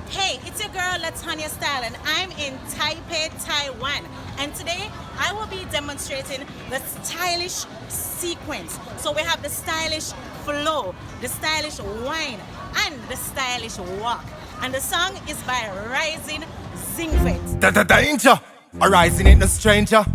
Hey, it's your girl Latanya Style, and I'm in Taipei, Taiwan. And today I will be demonstrating the stylish sequence. So we have the stylish flow, the stylish whine, and the stylish walk. And the song is by Rising Zingfet. Danger! Arising ain't no stranger.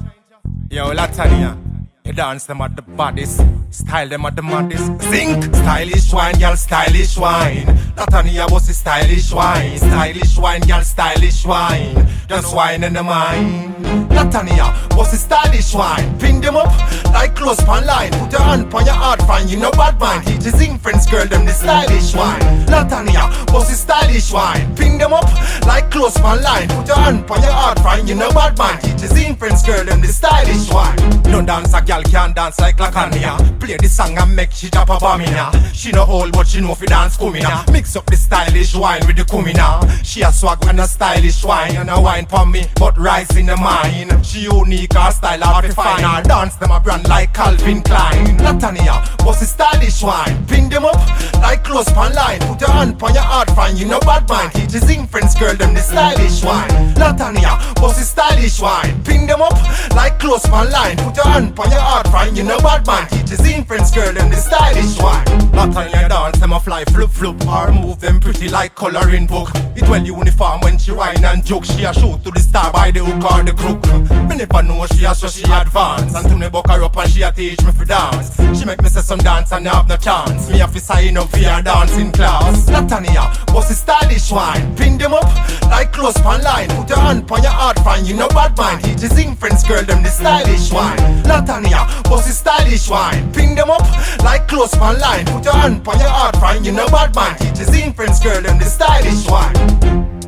Yo, Latania, you dance them at the bodies, style them at the maddest. Zinc, stylish wine, y'all, stylish wine. Latania was a stylish wine, y'all, stylish wine. Just wine in the mind. Latania was a stylish wine. Pin them up like close pan line. Put your hand on your heart, find you no bad mind. Teach your Zing friends, girl, them the stylish wine. Latania was a stylish wine. Pin them up like close pan line. Put your hand on your heart, find you no bad mind. Teach your Zing friends, girl, them the stylish wine. No dance, a girl can't dance like Latania. Play the song and make she drop a bomina. She no old, but she know fi dance kumina. Mix up the stylish wine with the kumina. She a swag and a stylish wine, and a wine for me, but rise in the mind. She unique, her style hard to find. Her dance them a brand like Calvin Klein. Latania was a stylish wine. Pin them up like close pan line. Put your hand on your heart, find you no bad mind. Teach your Zing friends, girl, them the stylish wine. Latania was a stylish wine. Pin them up like close pan line. Put your hand on your heart, find you no bad mind. Teach your Zing friends, girl, them the stylish wine. Latania dance them a fly flip or move them pretty like coloring book. It well uniform when she whine and joke. She a shoot to the star by the hook or the crook. Me never know she a so she advance. And to me buck her up and she a teach me for dance. She make me say some dance and I have no chance. Me have to sign up for her dancing class. Latania was a stylish wine. Pin them up like close pan line. Put your hand on your heart, find you no bad mind. Teach your Zing friends, girl, them the stylish wine. Latania was a stylish wine. Pin them up like close pan line. Put your hand on your heart, find you no bad mind. Teach your Zing friends, girl, them the stylish wine.